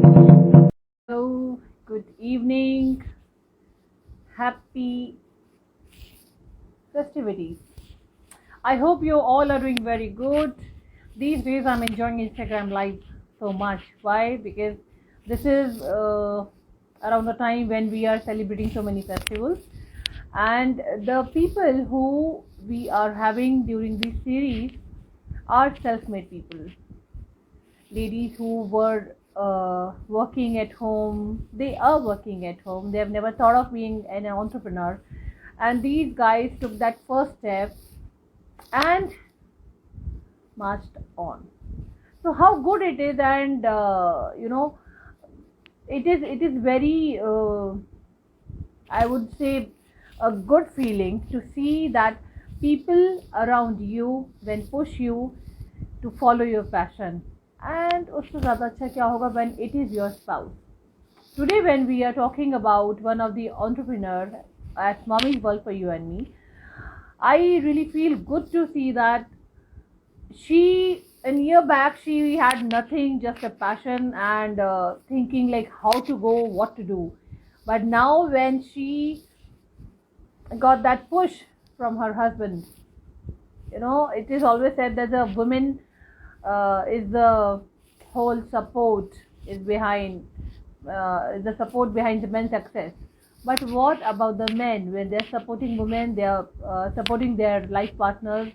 Hello, good evening, happy festivities. I hope you all are doing very good. These days I'm enjoying Instagram Live so much. Why? Because this is around the time when we are celebrating so many festivals, and the people who we are having during this series are self made people, ladies who were working at home. They are working at home. They have never thought of being an entrepreneur, and these guys took that first step and marched on. So how good it is, and it is very I would say a good feeling to see that people around you then push you to follow your passion. And उससे ज़्यादा अच्छा क्या होगा when it is your spouse. Today when we are talking about one of the entrepreneur at Mommy's World for You and Me, I really feel good to see that she, a year back, she had nothing, just a passion and thinking like how to go, what to do. But now when she got that push from her husband, it is always said that the woman is the whole support, is behind is the support behind the men's success. But what about the men? When they're supporting women, they're supporting their life partners.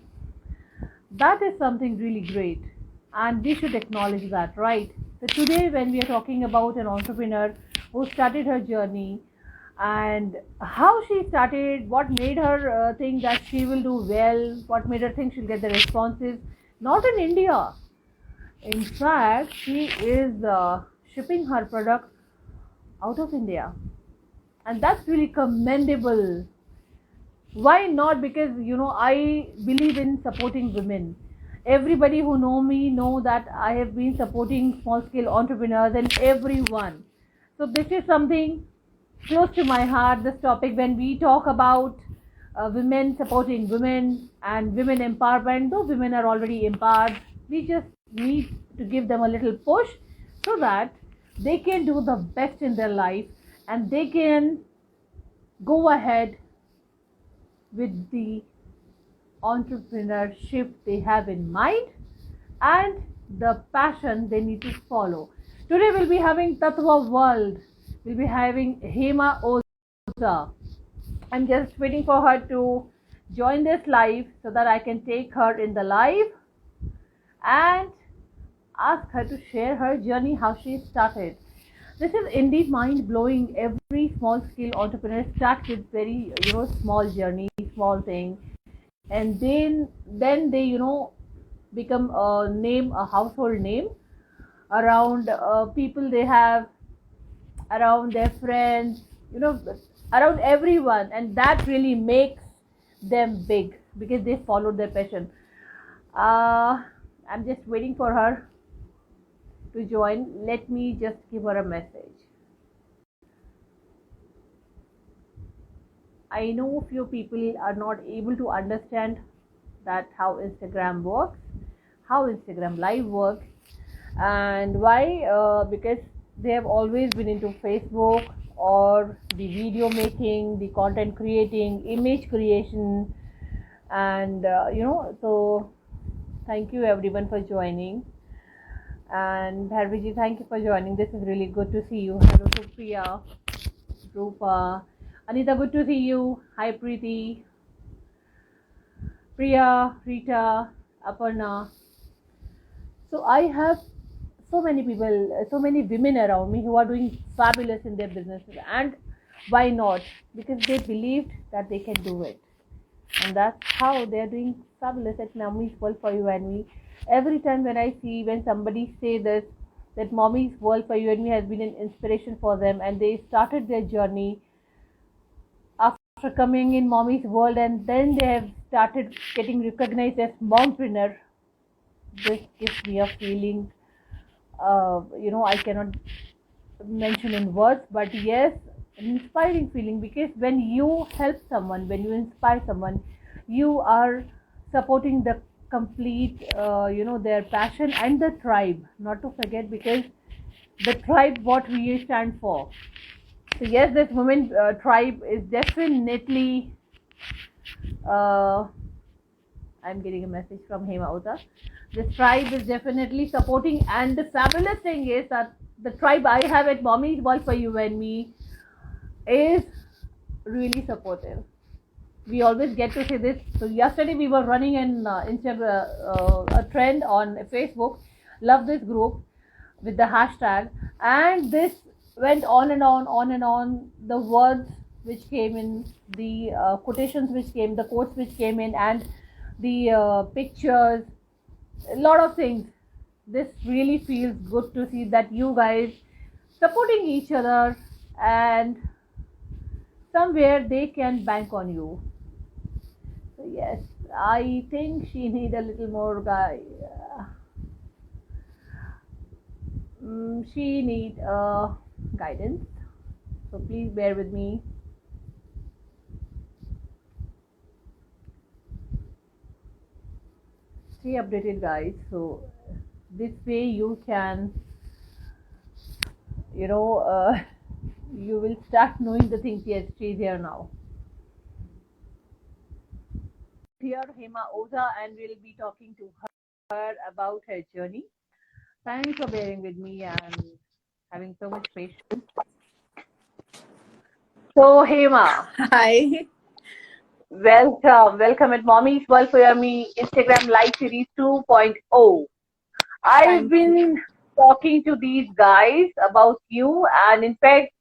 That is something really great, and we should acknowledge that, right? So today when we are talking about an entrepreneur who started her journey, and how she started, what made her think that she will do well, what made her think she'll get the responses, not in India. In fact, she is shipping her product out of India, and that's really commendable. Why not? Because I believe in supporting women. Everybody who know me know that I have been supporting small scale entrepreneurs and everyone. So this is something close to my heart, this topic. When we talk about women supporting women and women empowerment, though women are already empowered, we just need to give them a little push so that they can do the best in their life, and they can go ahead with the entrepreneurship they have in mind and the passion they need to follow. Today we'll be having Tatva World. We'll be having Hema Oza. I'm just waiting for her to join this live so that I can take her in the live and ask her to share her journey, how she started. This is indeed mind blowing. Every small scale entrepreneur starts with very small journey, small thing, and then they become a name, a household name around people they have, around their friends, around everyone, and that really makes them big because they followed their passion. I'm just waiting for her to join. Let me just give her a message. I know few people are not able to understand that how Instagram works, how Instagram Live works, and why. Because they have always been into Facebook or the video making, the content creating, image creation, and So thank you everyone for joining. And Bharviji, thank you for joining. This is really good to see you. Hello to Priya, Rupa, Anita, good to see you. Hi Preeti, Priya, Rita, Aparna. So I have so many people, so many women around me who are doing fabulous in their businesses. And why not? Because they believed that they can do it. And that's how they're doing fabulous at Mommy's World for You and Me. Every time when somebody say this, that Mommy's World for You and Me has been an inspiration for them, and they started their journey after coming in Mommy's World, and then they have started getting recognized as mompreneur. This gives me a feeling, I cannot mention in words, but yes, an inspiring feeling, because when you help someone, when you inspire someone, you are supporting the complete, their passion and the tribe, not to forget, because the tribe what we stand for. So yes, this women tribe is definitely. I'm getting a message from Hema Uta. This tribe is definitely supporting, and the fabulous thing is that the tribe I have at Mommy's Ball for You and Me is really supportive. We always get to say this. So yesterday we were running a trend on Facebook. Love this group with the hashtag, and this went on and on and on. The words which came in, the quotations which came, the quotes which came in, and the pictures, a lot of things. This really feels good to see that you guys supporting each other, and somewhere they can bank on you. So yes, I think she need a little more guy. She need guidance. So please bear with me. Stay updated, guys. So this way you can, you will start knowing the things. Yes, she's here now. Here, Hema Oza, and we'll be talking to her about her journey. Thanks for bearing with me and having so much patience. So, Hema. Hi. Welcome at Mommy's World for Me Instagram Live Series 2.0. I've been talking to these guys about you, and in fact,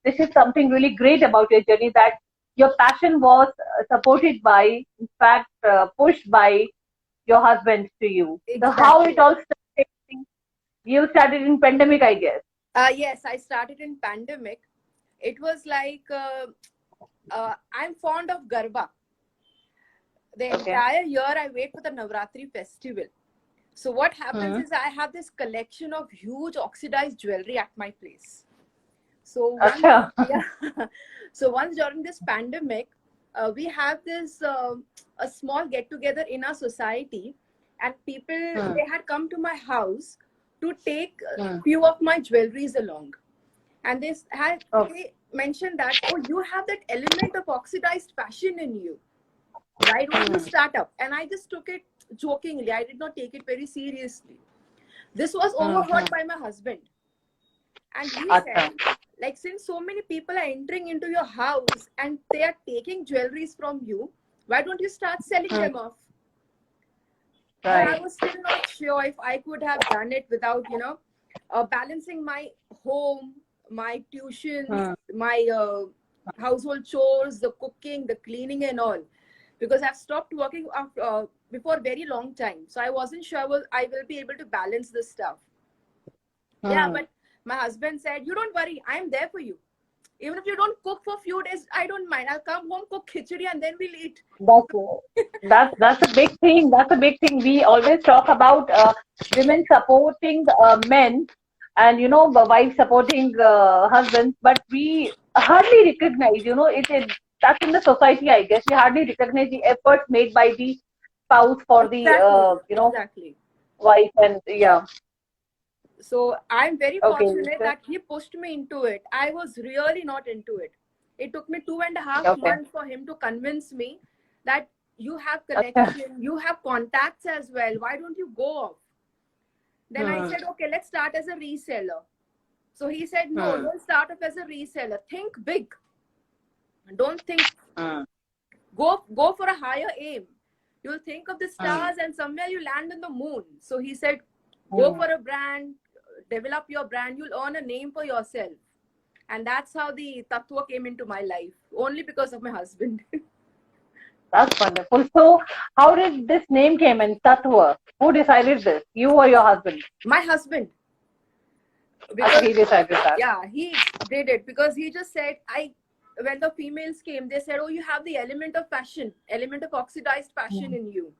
this is something really great about your journey, that your passion was supported by, in fact, pushed by your husband to you. Exactly. So, how it all started? You started in pandemic, I guess. Yes, I started in pandemic. It was like I'm fond of Garba. The entire year I wait for the Navratri festival. So what happens is I have this collection of huge oxidized jewelry at my place. So so once during this pandemic, we have this a small get together in our society, and people they had come to my house to take few of my jewelries along, and they mentioned that, oh, you have that element of oxidized fashion in you. Why don't you start up? And I just took it jokingly. I did not take it very seriously. This was overheard by my husband, and he said, like, since so many people are entering into your house and they are taking jewelries from you, why don't you start selling them off? Right. But I was still not sure if I could have done it without, balancing my home, my tuition, my household chores, the cooking, the cleaning and all. Because I've stopped working before a very long time. So I wasn't sure I will be able to balance this stuff. Yeah, but my husband said, you don't worry, I'm there for you. Even if you don't cook for a few days, I don't mind. I'll come home, cook khichdi, and then we'll eat. That's a big thing. That's a big thing. We always talk about women supporting men, and the wife supporting husbands, but we hardly recognize. That's in the society, I guess. We hardly recognize the efforts made by the spouse for the wife, and yeah. So I'm very fortunate that he pushed me into it. I was really not into it. It took me 2.5 months for him to convince me that you have connection, you have contacts as well. Why don't you go off? Then I said, okay, let's start as a reseller. So he said, no, don't start off as a reseller. Think big. Don't think. Go for a higher aim. You'll think of the stars and somewhere you land on the moon. So he said, go for a brand, develop your brand, you'll earn a name for yourself. And that's how the Tattva came into my life, only because of my husband. That's wonderful. So how did this name came in, Tattva? Who decided this? You or your husband? My husband. Because he decided that. Yeah, he did it because he just said, when the females came, they said, oh, you have the element of fashion, element of oxidized fashion in you.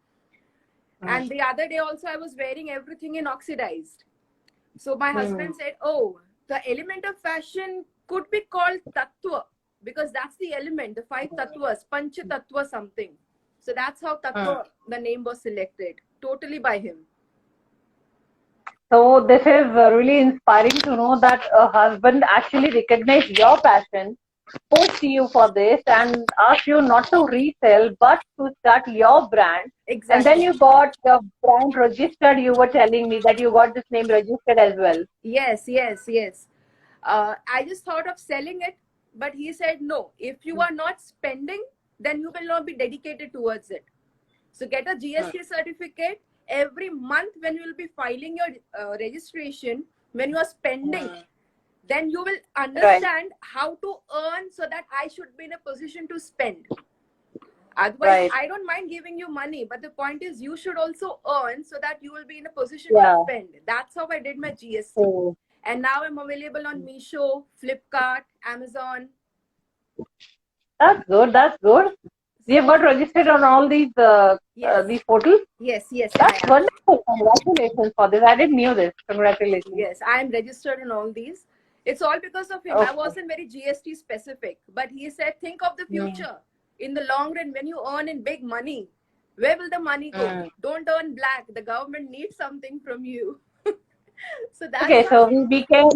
And the other day also I was wearing everything in oxidized. So my husband said, oh, the element of fashion could be called Tattva because that's the element, the 5 Tattvas, Pancha Tattva something. So that's how Tattva, the name was selected, totally by him. So this is really inspiring to know that a husband actually recognized your passion, pushed you for this, and asked you not to resell but to start your brand. And then Exactly. you got the brand registered. You were telling me that you got this name registered as well. Yes, yes, yes. I just thought of selling it, but he said no. If you are not spending, then you will not be dedicated towards it. So get a GST certificate every month when you will be filing your registration. When you are spending, then you will Right. understand how to earn so that I should be in a position to spend. Otherwise, Right. I don't mind giving you money, but the point is you should also earn so that you will be in a position to Yeah. spend. That's how I did my GST. So And now I'm available on Meesho, Flipkart, Amazon. that's good. That's good. You've got registered on all Yes, these portals. yes, yes, I That's am. wonderful. Congratulations for this. I didn't knew this. Congratulations. Yes, I am registered in all these. It's all because of him. I Okay. wasn't very GST specific, but he said, think of the future. In the long run, when you earn in big money, where will the money go? Mm. Don't earn black. The government needs something from you. So that's Okay, so how. we can,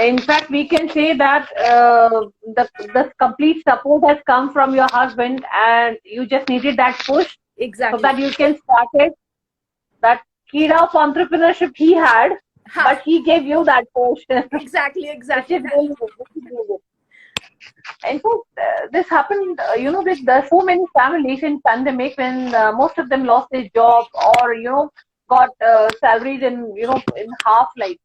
in fact, we can say that the complete support has come from your husband, and you just needed that push so Exactly. that you can start it. That kid of entrepreneurship he had, Ha, but he gave you that push, exactly, which exactly. is really good. Which is really good. In fact, this happened, with there are so many families in pandemic when most of them lost their job or, got salaries in half like.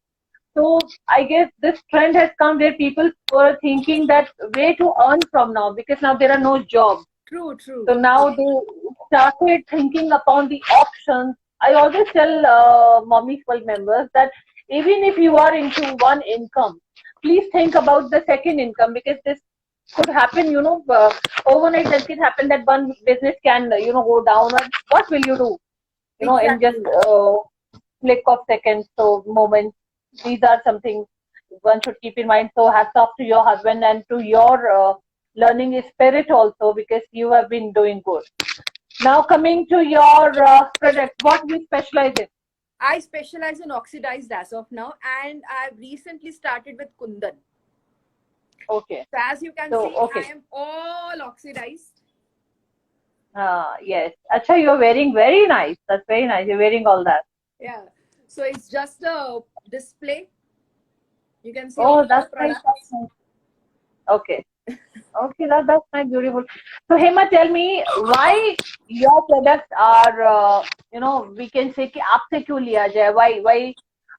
So I guess this trend has come where people were thinking that way to earn from now because now there are no jobs. True, true. So now they started thinking upon the options. I always tell Mommy World members that even if you are into one income, please think about the second income because this could happen, overnight that can happen that one business can, go down. And what will you do? In just Exactly. click of seconds, so moments. These are something one should keep in mind. So hats off to your husband and to your learning spirit also because you have been doing good. Now coming to your product, what you specialize in? I specialize in oxidized as of now, and I've recently started with Kundan. Okay. So as you can So see, I okay. am all oxidized. Yes. Acha, you're wearing very nice. That's very nice. You're wearing all that. Yeah. So it's just a display. You can see all Oh, the that's nice. That's products. nice. Okay. Okay, that's nice, beautiful. So Hema, tell me why your products are, we can say कि आपसे क्यों लिया जाए? Why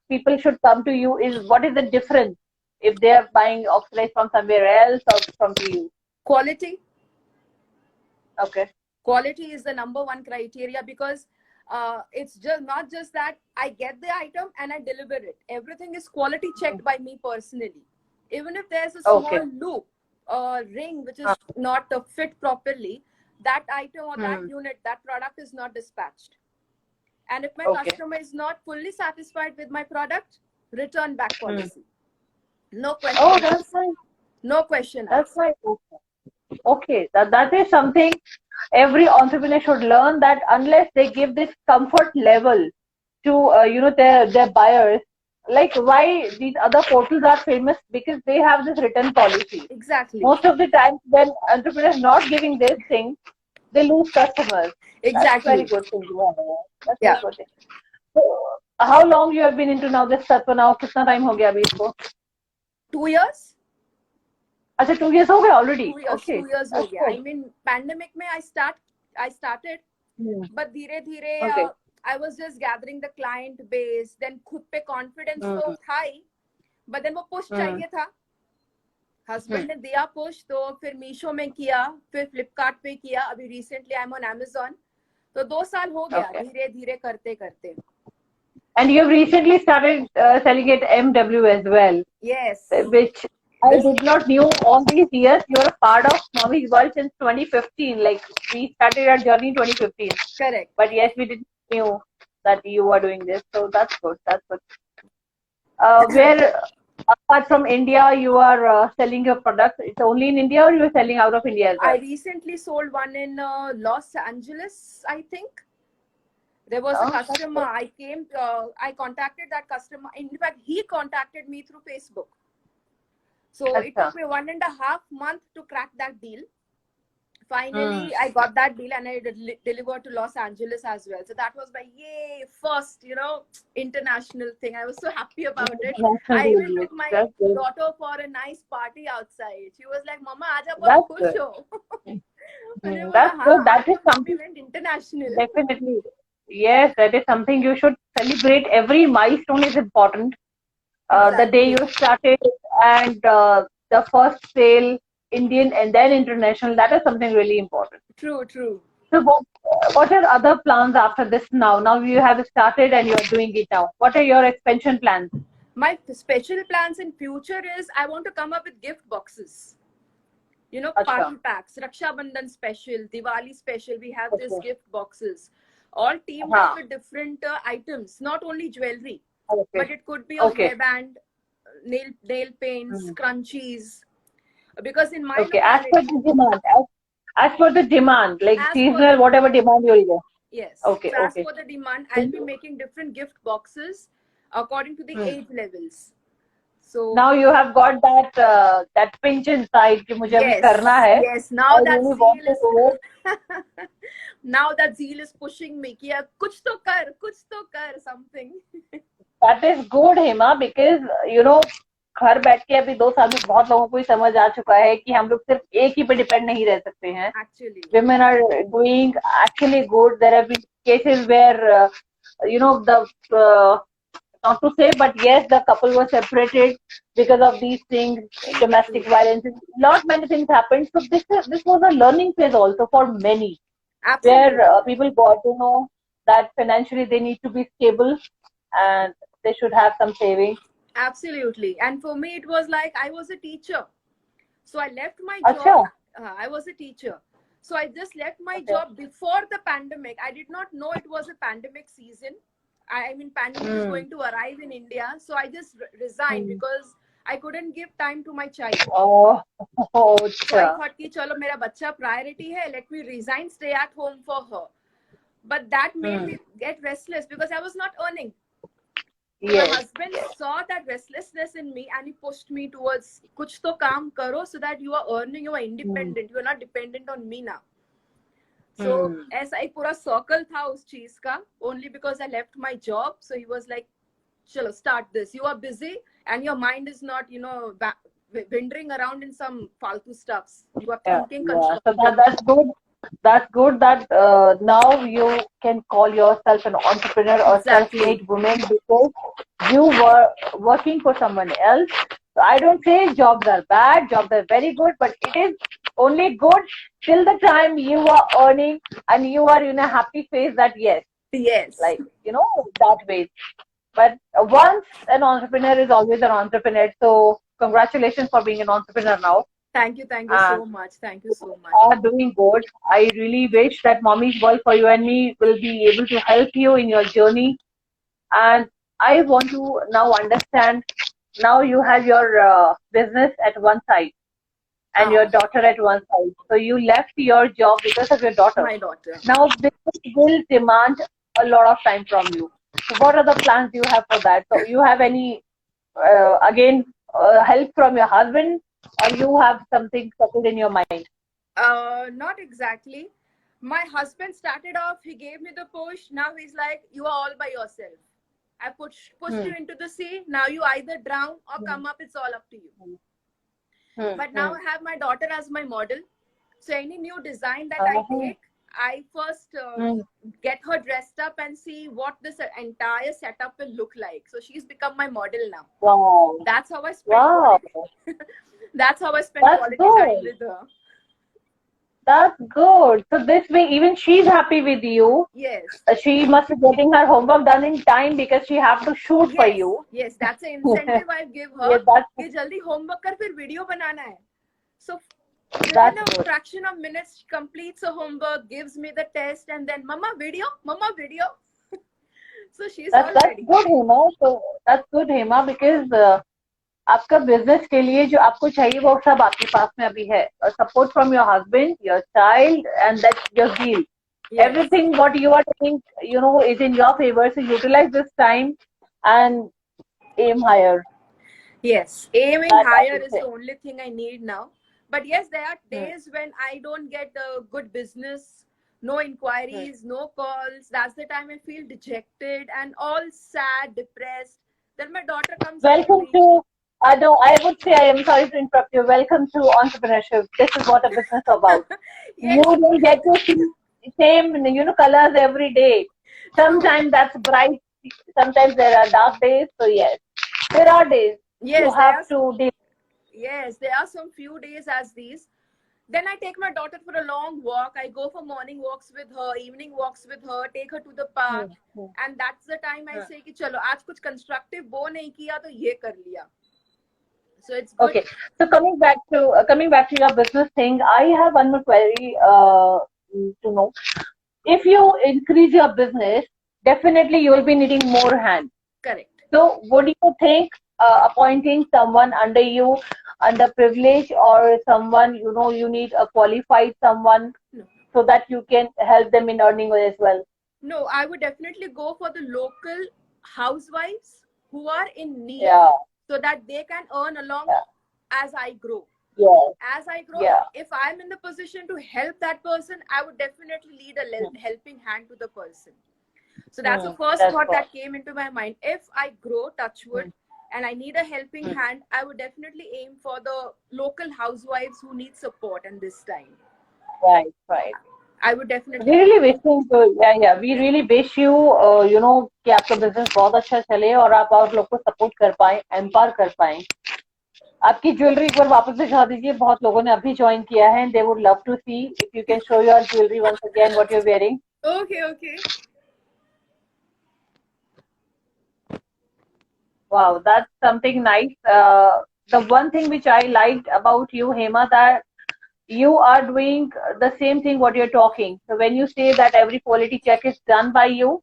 people should come to you? Is what is the difference if they are buying oxidized from somewhere else or from to you? Quality. Okay. Quality is the number one criteria because it's just not just that I get the item and I deliver it. Everything is quality checked by me personally. Even if there's a small Okay. loop or ring which is not fit properly, that item or that Hmm. unit, that product is not dispatched. And if my Okay. customer is not fully satisfied with my product, return back Hmm. policy. No Oh, question that's asked. nice. No question That's asked. nice. Okay. That is something every entrepreneur should learn that unless they give this comfort level to their buyers, like why these other portals are famous because they have this return policy. Exactly. Most of the time when entrepreneurs not giving this thing, they lose customers. That's very Exactly. good thing. Yeah, that's very Yeah. good thing. So, how long you have been into now this stuff now? कितना time हो गया अभी इसको? 2 years? अच्छा 2 years हो गए already. 2 years, Okay, 2 years हो that's गया. I good. mean, pandemic में I started, Hmm. but धीरे धीरे Okay. I was just gathering the client base. Then खुद पे confidence तो था ही, but then वो push चाहिए था. हस्बैंड ने दिया पुश तो फिर मीशो में किया, फिर फ्लिपकार्ट पे किया, अभी recently I am on Amazon. तो 2 साल हो गया Okay. धीरे धीरे करते करते. And you've recently started selling it MW as well, Yes. which I did not knew all these years. You're a part of Mommy's World since 2015. Like we started our journey in 2015. Correct. But yes, we didn't knew that you were doing this. So that's good. That's good. Where apart from India, you are selling your products. It's only in India, or you're selling out of India as well? I recently sold one in Los Angeles, I think. There was a That's customer. good. I contacted that customer. In fact, he contacted me through Facebook. So it अच्छा. took me 1.5 months to crack that deal. Hmm. Finally, I got that deal and I delivered to Los Angeles as well. So that was my first, international thing. I was so happy about it. International I deal, even yes. took my That's good. daughter for a nice party outside. She was like, "Mama, आजा बहुत That's खुश good. हो." मैंने बोला, That's हाँ, good. That आज is तो mummy something went international. definitely. Yes, that is something you should celebrate. Every milestone is important. The day Exactly. you started and the first sale, Indian and then international, that is something really important. True, true. So what are other plans after this now? Now you have started and you're doing it now. What are your expansion plans? My special plans in future is I want to come up with gift boxes. अच्छा. Party packs, Raksha Bandhan special, Diwali special. We have these Okay. gift boxes, all teamed up हाँ. with different items, not only jewelry, Okay. but it could be a Okay. hairband, nail paints, Hmm. scrunchies. Because in my Okay. As per locality, the demand, as per the demand, like as per the seasonal, whatever demand you'll get. yes, Okay. so as Okay. per the demand, I'll be making different gift boxes according to the Hmm. age levels. So Now you have got that pinch inside कि मुझे अभी करना yes, है. yes. Now I that really want zeal to is do it. now that zeal is pushing me कि यार कुछ तो कर something. That is good, Hema, because घर बैठ के अभी 2 साल में बहुत लोगों को ही समझ आ चुका है कि हम लोग सिर्फ एक ही पे डिपेंड नहीं रह सकते हैं. Actually, Women are doing actually good. There have been cases where the not to say, but yes, the couple was separated because of these things, true, domestic true. violence. Lot many things happened. So this was a learning phase also for many, where Absolutely, people got to know that financially they need to be stable and they should have some savings. absolutely. And for me, it was like I was a teacher, so I left my अच्छा. job. I was a teacher, so I just left my Okay. job before the pandemic. I did not know it was a pandemic season. I mean, pandemic is Hmm. going to arrive in India, so I just resigned Hmm. because I couldn't give time to my child. Oh, So I अच्छा. thought कि चलो मेरा बच्चा priority है, let me resign, stay at home for her. But that made Hmm. me get restless because I was not earning. So my Yes. husband Yes. saw that restlessness in me and he pushed me towards कुछ तो काम करो so that you are earning, you are independent, you are not dependent on me now. So Hmm. ऐसा एक पूरा circle था उस चीज का, only because I left my job. So he was like, चलो start this. You are busy and your mind is not, wandering around in some faltu stuffs. You are Yeah. thinking Yeah. So constructive. that's good. That's good that now you can call yourself an entrepreneur or Exactly. self-made woman because you were working for someone else. So I don't say jobs are bad, jobs are very good, but it is only good till the time you are earning and you are in a happy phase that yes, Yes. like, that way. But once an entrepreneur is always an entrepreneur. So congratulations for being an entrepreneur now. Thank you. Thank you And so much. Thank you so much. are doing good. I really wish that Mommy's World for you and me will be able to help you in your journey. And I want to now understand. Now you have your business at one side and your daughter at one side. So you left your job because of your daughter. My daughter. Now business will demand a lot of time from you. So what are the plans you have for that? So you have any help from your husband, or you have something settled in your mind? Not exactly. My husband started off, he gave me the push. Now he's like, you are all by yourself. I pushed you into the sea. Now you either drown or come up. It's all up to you. But now I have my daughter as my model. So any new design that I take, I first get her dressed up and see what this entire setup will look like. So she's become my model now. Wow. That's how I spend that's how I spend quality time with her. That's good. So this way, even she's happy with you. Yes. She must be getting her homework done in time because she have to shoot for you. Yes, that's an incentive I give her. Yes, कि जल्दी homework कर फिर video बनाना है. So that's within a good. fraction of minutes, she completes her homework, gives me the test, and then mama video. So she's all ready. Good, Hema. So that's good, Hema, because आपका business के लिए जो आपको चाहिए वो सब आपके पास में अभी है. Support from your husband, your child, and that's your deal. Yes. everything what you are doing, is in your favor. So utilize this time and aim higher. Yes, aiming That I higher would is say. the only thing I need now. But yes, there are Hmm. days when I don't get a good business, no Hmm. inquiries, no calls. That's the time I feel dejected and all sad, depressed. Then my daughter comes up to Welcome me. to, no, I would say, I am sorry to interrupt you. Welcome to entrepreneurship. This is what a business is about. You Yes, will get to see same, colors every day. true. Sometimes that's bright, sometimes there are dark days. So yes, there are days you Yes, have to deal. there are some few days as these. Then I take my daughter for a long walk. I go for morning walks with her, evening walks with her, take her to the park. Hmm, hmm, And that's the time I hmm. say कि चलो आज कुछ constructive वो नहीं किया तो ये कर लिया. So it's good. Okay, so coming back to your business thing, I have one more query to know. If you increase your business, definitely you will be needing more hands. Correct. So, would you think appointing someone under you, underprivileged, or someone you need a qualified someone No. so that you can help them in earning as well? No, I would definitely go for the local housewives who are in need Yeah, so that they can earn along yeah, as I grow. yeah, As I grow, yeah. if I'm in the position to help that person, I would definitely lead a Hmm, helping hand to the person. So that's the hmm, first that's thought what. that came into my mind. If I grow, touch wood, Hmm, and I need a helping hmm. hand, I would definitely aim for the local housewives who need support in this time. Right, right. I would definitely We go really for wish you to, yeah, we really wish you, कि आपका business बहुत अच्छा चले और आप और लोग को सपोर्ट कर पाए, एम्पावर कर पाए. आपकी ज्वेलरी एक बार वापस दिखा दीजिए. बहुत लोगों ने अभी ज्वाइन किया है. They would love to see if you can show your jewellery once again what you are wearing. that. Okay, okay. Wow, that's something nice. The one thing which I liked about you, Hema, that you are doing the same thing what you're talking. So when you say that every quality check is done by you,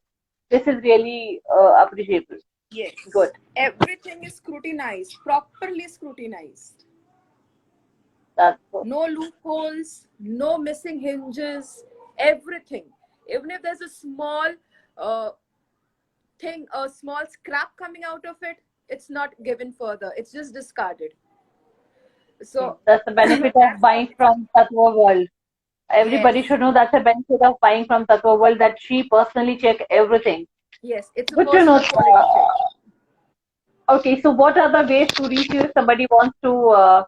this is really appreciable. Yes. Good. Everything is scrutinized, properly scrutinized. That's good. No loopholes, no missing hinges, everything. Even if there's a small uh, thing, a small scrap coming out of it, it's not given further. It's just discarded. So That's the benefit of that's buying from Tatva World. yes, Everybody should know that's the benefit of buying from Tatva World, that she personally check everything. yes. It's a Good to know. personal quality check. Okay, so what are the ways to reach you? If somebody wants to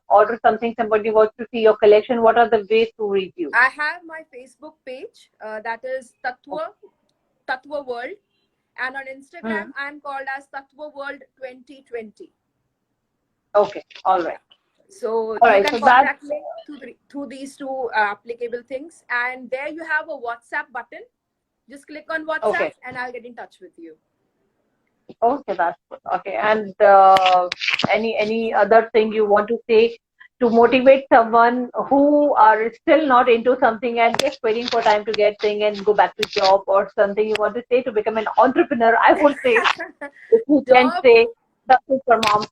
order something, somebody wants to see your collection, what are the ways to reach you? I have my Facebook page that is Tatva World, and on Instagram Hmm. I'm called as Tatva World 2020. Okay, all right. So All you right, can so that's contact me through these two applicable things, and there you have a WhatsApp button. Just click on WhatsApp, okay. and I'll get in touch with you. Okay, that's good. Okay, and any other thing you want to say to motivate someone who are still not into something and just waiting for time to get thing and go back to job, or something you want to say to become an entrepreneur? I would say, if you can job say something for mom.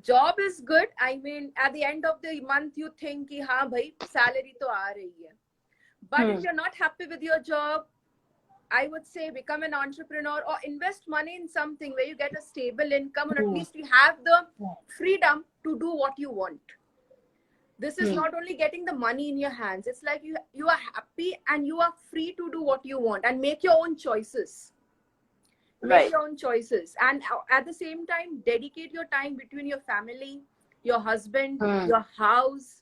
job is good. I mean, at the end of the month, you think कि हाँ भाई salary तो आ रही है. But if you're not happy with your job, I would say become an entrepreneur or invest money in something where you get a stable income, and at least you have the freedom to do what you want. This is not only getting the money in your hands, it's like you are happy and you are free to do what you want and make your own choices. Make Right. your own choices, and at the same time dedicate your time between your family, your husband, your house.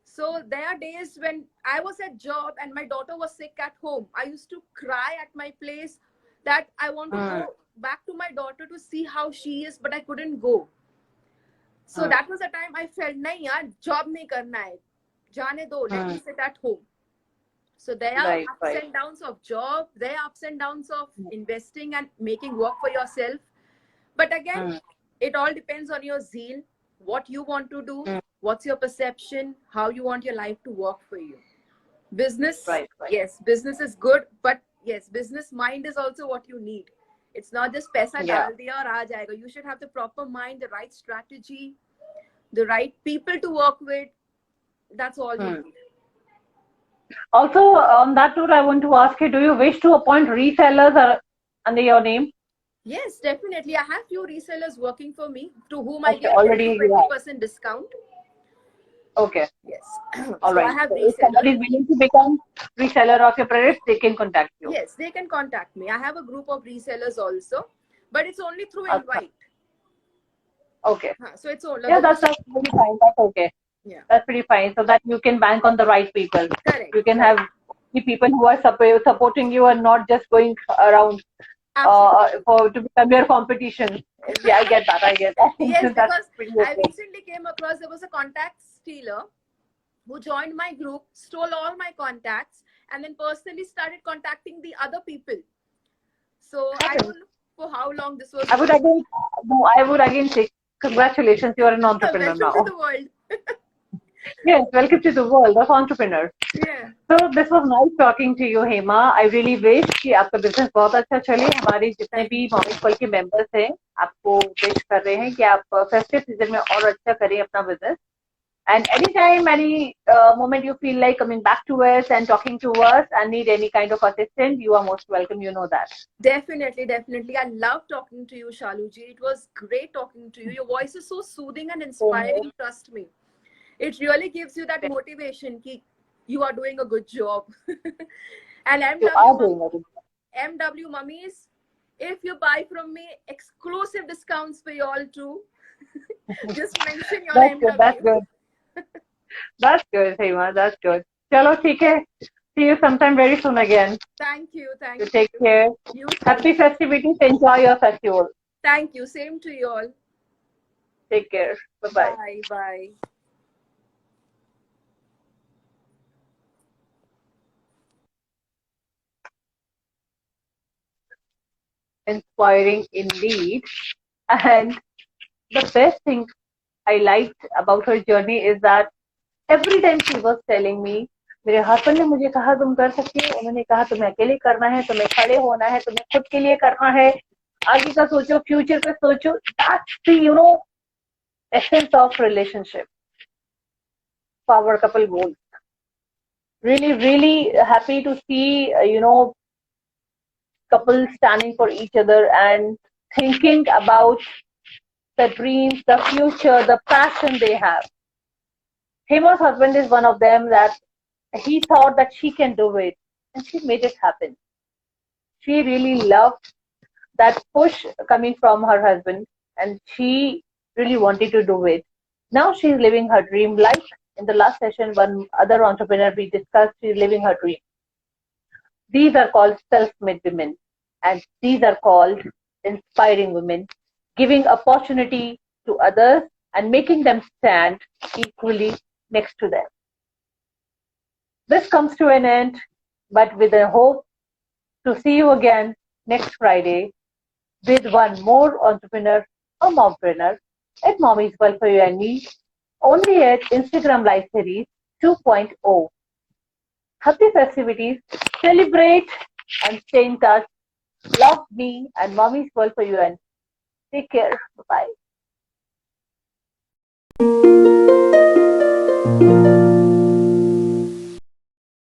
So there are days when I was at job and my daughter was sick at home. I used to cry at my place that I want to go back to my daughter to see how she is, but I couldn't go. So that was the time I felt, nahi yaar, job nahi karna hai. Jaane do, let me sit at home. So there are Right, ups right. and downs of job, there are ups and downs of investing and making work for yourself. But again, it all depends on your zeal, what you want to do, what's your perception, how you want your life to work for you. Business, Right, right. yes, business is good, but yes, business mind is also what you need. It's not just paisa Yeah. dal diya aur aa jayega. You should have the proper mind, the right strategy, the right people to work with. That's all you need. Also, on that note, I want to ask you: do you wish to appoint resellers under your name? Yes, definitely. I have few resellers working for me to whom I Okay, give 10 already to you have. 20% discount. Okay, Yes. all So I right. have So if somebody resellers. is willing to become reseller of your products, they can contact you. Yes, they can contact me. I have a group of resellers also, but it's only through Acha. invite. Okay. So it's all Yeah, that's pretty fine. That's okay. yeah. That's pretty fine. So that you can bank on the right people. Correct. You can Correct. have the people who are supporting you and not just going around Absolutely. to become your competition. Yeah, I get that. I get Yes, that. That's because pretty I okay. recently came across there was a contact stealer who joined my group, stole all my contacts, and then personally started contacting the other people. So I Happens. don't know for how long this was I would going. again, no, I would again say, congratulations, you are an entrepreneur Welcome to now. the world. Yes, welcome to the world of entrepreneurs. Yeah. So this was nice talking to you, Hema. I really wish कि आपका business बहुत अच्छा चले. हमारे जितने Thank भी you. Mommy call के members हैं, आपको wish कर रहे हैं कि आप festive season में और अच्छा करें अपना business. And anytime, any moment you feel like coming back to us and talking to us and need any kind of assistance, you are most welcome. You know that. Definitely, definitely. I love talking to you, Shaluji. It was great talking to you. Your voice is so soothing and inspiring, trust me. It really gives you that motivation ki you are doing a good job. And You are MW, doing it. MW mummies, if you buy from me, exclusive discounts for you all too. Just mention your That's good. That's MW. good. That's good, Hema. That's good. Chalo, theek hai. See you sometime very soon again. Thank you. You Thank take you. care. You too. Happy festivities. Enjoy your festival. Thank you. Same to you all. Take care. Bye-bye. Bye. Bye. Inspiring indeed. And the best thing I liked about her journey is that every time she was telling me, मेरे husband ने मुझे कहा तुम कर सकती हो, उन्होंने कहा तुम्हें अकेले करना है, तुम्हें खड़े होना है, तुम्हें खुद के लिए करना है, आगे का सोचो, फ्यूचर पे सोचो. That's the essence of relationship. Power couple goals. Really, really happy to see couples standing for each other and thinking about the dreams, the future, the passion they have. Hema's husband is one of them that he thought that she can do it and she made it happen. She really loved that push coming from her husband and she really wanted to do it. Now she's living her dream life. In the last session, one other entrepreneur we discussed, she's living her dream. These are called self-made women and these are called inspiring women, giving opportunity to others and making them stand equally next to them. This comes to an end, but with a hope to see you again next Friday with one more entrepreneur or mompreneur at Mommy's World for You and Me, only at Instagram Live Series 2.0. Happy festivities, celebrate and stay in touch. Love me and Mommy's World for You and take care. Bye.